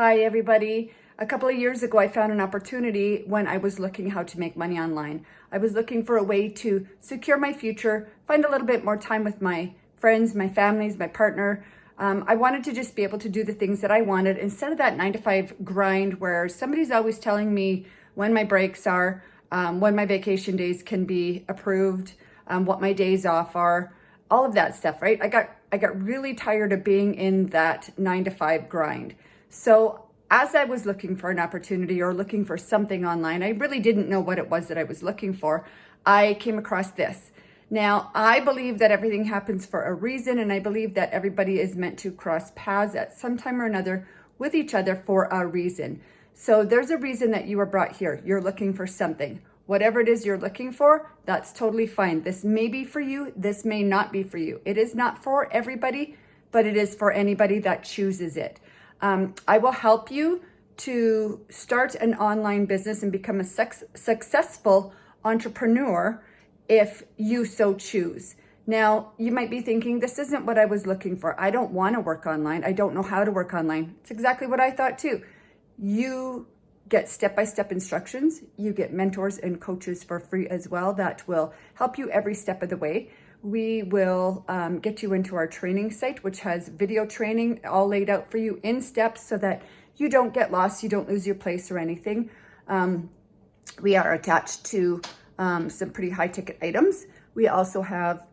Hi, everybody. A couple of years ago, I found an opportunity when I was looking how to make money online. I was looking for a way to secure my future, find a little bit more time with my friends, my families, my partner. I wanted to just be able to do the things that I wanted instead of that 9 to 5 grind where somebody's always telling me when my breaks are, when my vacation days can be approved, what my days off are, all of that stuff, right? I got really tired of being in that 9 to 5 grind. So as I was looking for an opportunity or looking for something online, I really didn't know what it was that I was looking for. I came across this. Now, I believe that everything happens for a reason, and I believe that everybody is meant to cross paths at some time or another with each other for a reason. So there's a reason that you were brought here. You're looking for something. Whatever it is you're looking for, that's totally fine. This may be for you. This may not be for you. It is not for everybody, but it is for anybody that chooses it. I will help you to start an online business and become a successful entrepreneur if you so choose. Now, you might be thinking, this isn't what I was looking for. I don't want to work online. I don't know how to work online. It's exactly what I thought too. You get step-by-step instructions. You get mentors and coaches for free as well that will help you every step of the way. We will get you into our training site, which has video training all laid out for you in steps so that you don't get lost, you don't lose your place or anything. We are attached to some pretty high ticket items. We also have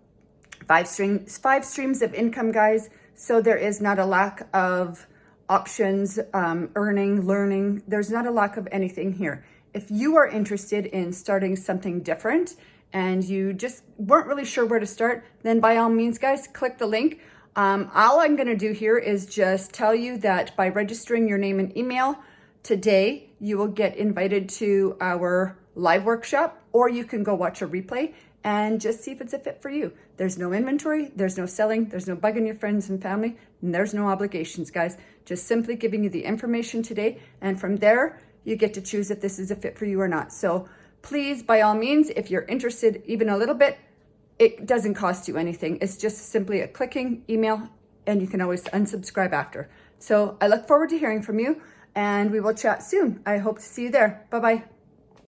five streams of income, guys. So there is not a lack of options, earning, learning. There's not a lack of anything here. If you are interested in starting something different and you just weren't really sure where to start, then by all means, guys, click the link. All I'm going to do here is just tell you that by registering your name and email today, you will get invited to our live workshop, or you can go watch a replay and just see if it's a fit for you. There's no inventory, there's no selling, there's no bugging your friends and family, and there's no obligations, guys. Just simply giving you the information today, and from there, you get to choose if this is a fit for you or not. So please, by all means, if you're interested even a little bit, it doesn't cost you anything. It's just simply a clicking email, and you can always unsubscribe after. So I look forward to hearing from you, and we will chat soon. I hope to see you there. Bye-bye.